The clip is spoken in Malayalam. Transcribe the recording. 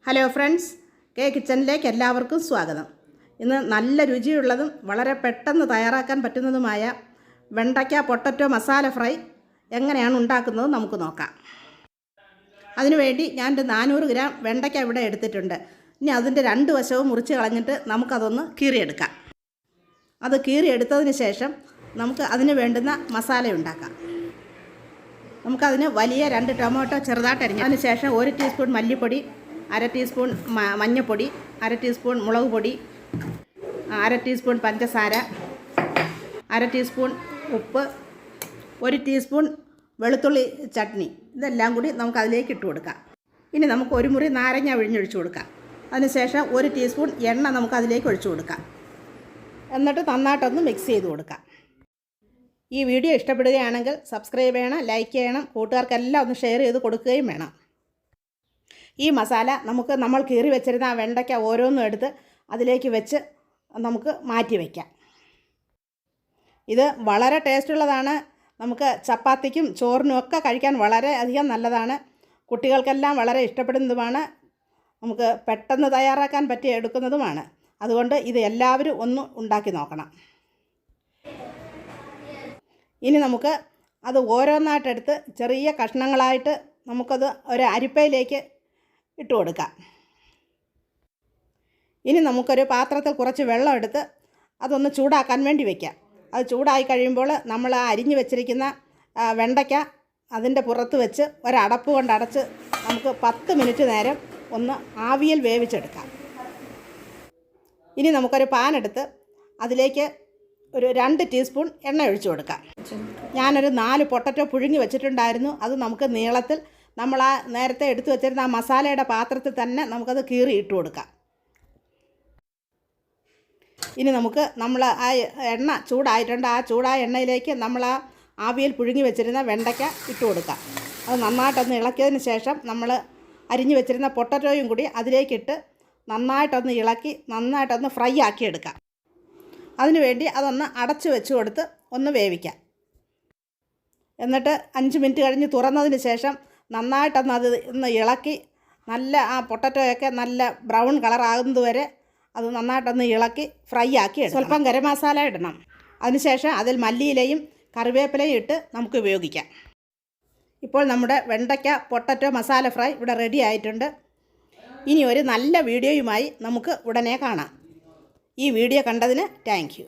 ഹലോ ഫ്രണ്ട്സ്, കെ കിച്ചണിലേക്ക് എല്ലാവർക്കും സ്വാഗതം. ഇന്ന് നല്ല രുചിയുള്ളതും വളരെ പെട്ടെന്ന് തയ്യാറാക്കാൻ പറ്റുന്നതുമായ വെണ്ടയ്ക്ക പൊട്ടറ്റോ മസാല ഫ്രൈ എങ്ങനെയാണ് ഉണ്ടാക്കുന്നത് നമുക്ക് നോക്കാം. അതിനുവേണ്ടി ഞാൻ 400 ഗ്രാം വെണ്ടയ്ക്ക ഇവിടെ എടുത്തിട്ടുണ്ട്. ഇനി അതിൻ്റെ 2 വശവും മുറിച്ച് കളഞ്ഞിട്ട് നമുക്കതൊന്ന് കീറിയെടുക്കാം. അത് കീറിയെടുത്തതിന് ശേഷം നമുക്ക് അതിന് വേണ്ടുന്ന മസാല ഉണ്ടാക്കാം. നമുക്കതിന് വലിയ 2 ടൊമാറ്റോ ചെറുതായിട്ട് അരിഞ്ഞ് അതിന് ശേഷം 1 ടീസ്പൂൺ മല്ലിപ്പൊടി, 1/2 ടീസ്പൂൺ മഞ്ഞൾപ്പൊടി, 1/2 ടീസ്പൂൺ മുളക് പൊടി, 1/2 ടീസ്പൂൺ പഞ്ചസാര, 1/2 ടീസ്പൂൺ ഉപ്പ്, 1 ടീസ്പൂൺ വെളുത്തുള്ളി ചട്നി, ഇതെല്ലാം കൂടി നമുക്ക് അതിലേക്ക് ഇട്ട് കൊടുക്കാം. ഇനി നമുക്ക് 1 മുറി നാരങ്ങ പിഴിഞ്ഞൊഴിച്ച് കൊടുക്കാം. അതിനുശേഷം 1 ടീസ്പൂൺ എണ്ണ നമുക്ക് അതിലേക്ക് ഒഴിച്ചു കൊടുക്കാം. എന്നിട്ട് നന്നായിട്ടൊന്ന് മിക്സ് ചെയ്ത് കൊടുക്കാം. ഈ വീഡിയോ ഇഷ്ടപ്പെടുകയാണെങ്കിൽ സബ്സ്ക്രൈബ് ചെയ്യണം, ലൈക്ക് ചെയ്യണം, കൂട്ടുകാർക്കെല്ലാം ഒന്ന് ഷെയർ ചെയ്ത് കൊടുക്കുകയും വേണം. ഈ മസാല നമ്മൾ കീറി വെച്ചിരുന്ന ആ വെണ്ടയ്ക്ക ഓരോന്നും എടുത്ത് അതിലേക്ക് വെച്ച് നമുക്ക് മാറ്റി വയ്ക്കാം. ഇത് വളരെ ടേസ്റ്റുള്ളതാണ്. നമുക്ക് ചപ്പാത്തിക്കും ചോറിനും ഒക്കെ കഴിക്കാൻ വളരെ അധികം നല്ലതാണ്. കുട്ടികൾക്കെല്ലാം വളരെ ഇഷ്ടപ്പെടുന്നതുമാണ്. നമുക്ക് പെട്ടെന്ന് തയ്യാറാക്കാൻ പറ്റി എടുക്കുന്നതുമാണ്. അതുകൊണ്ട് ഇത് എല്ലാവരും ഒന്ന് ഉണ്ടാക്കി നോക്കണം. ഇനി നമുക്ക് അത് ഓരോന്നായിട്ടെടുത്ത് ചെറിയ കഷ്ണങ്ങളായിട്ട് നമുക്കത് ഒരു അരിപ്പയിലേക്ക് ഇട്ട് കൊടുക്കാം. ഇനി നമുക്കൊരു പാത്രത്തിൽ കുറച്ച് വെള്ളം എടുത്ത് അതൊന്ന് ചൂടാക്കാൻ വേണ്ടി വയ്ക്കാം. അത് ചൂടായി കഴിയുമ്പോൾ നമ്മൾ ആ അരിഞ്ഞു വെച്ചിരിക്കുന്ന വെണ്ടയ്ക്ക അതിൻ്റെ പുറത്ത് വെച്ച് ഒരടപ്പ് കൊണ്ട് അടച്ച് നമുക്ക് 10 മിനിറ്റ് നേരം ഒന്ന് ആവിയിൽ വേവിച്ചെടുക്കാം. ഇനി നമുക്കൊരു പാൻ എടുത്ത് അതിലേക്ക് ഒരു 2 ടീസ്പൂൺ എണ്ണ ഒഴിച്ചു കൊടുക്കാം. ഞാനൊരു 4 പൊട്ടറ്റോ പുഴുങ്ങി വെച്ചിട്ടുണ്ടായിരുന്നു. അത് നമുക്ക് നീളത്തിൽ നമ്മൾ ആ നേരത്തെ എടുത്തു വെച്ചിരുന്ന ആ മസാലയുടെ പാത്രത്തിൽ തന്നെ നമുക്കത് കീറി ഇട്ട് കൊടുക്കാം. ഇനി നമ്മൾ ആ എണ്ണ ചൂടായിട്ടുണ്ട്. ആ ചൂടായ എണ്ണയിലേക്ക് നമ്മൾ ആ ആവിയിൽ പുഴുങ്ങി വെച്ചിരുന്ന വെണ്ടയ്ക്ക ഇട്ട് കൊടുക്കാം. അത് നന്നായിട്ടൊന്ന് ഇളക്കിയതിന് ശേഷം നമ്മൾ അരിഞ്ഞു വെച്ചിരുന്ന പൊട്ടറ്റോയും കൂടി അതിലേക്കിട്ട് നന്നായിട്ടൊന്ന് ഇളക്കി നന്നായിട്ടൊന്ന് ഫ്രൈ ആക്കിയെടുക്കാം. അതിനുവേണ്ടി അതൊന്ന് അടച്ച് വെച്ച് കൊടുത്ത് ഒന്ന് വേവിക്കാം. എന്നിട്ട് 5 മിനിറ്റ് കഴിഞ്ഞ് തുറന്നതിന് ശേഷം നന്നായിട്ടൊന്ന് അത് ഒന്ന് ഇളക്കി നല്ല ആ പൊട്ടറ്റോയൊക്കെ നല്ല ബ്രൗൺ കളറാകുന്നത് വരെ അത് നന്നായിട്ടൊന്ന് ഇളക്കി ഫ്രൈ ആക്കി എടുക്കണം. സ്വല്പം ഗരം മസാല ഇടണം. അതിനുശേഷം അതിൽ മല്ലിയിലയും കറിവേപ്പിലയും ഇട്ട് നമുക്ക് ഉപയോഗിക്കാം. ഇപ്പോൾ നമ്മുടെ വെണ്ടയ്ക്ക പൊട്ടറ്റോ മസാല ഫ്രൈ ഇവിടെ റെഡി ആയിട്ടുണ്ട്. ഇനി ഒരു നല്ല വീഡിയോയുമായി നമുക്ക് ഉടനെ കാണാം. ഈ വീഡിയോ കണ്ടതിന് താങ്ക് യു.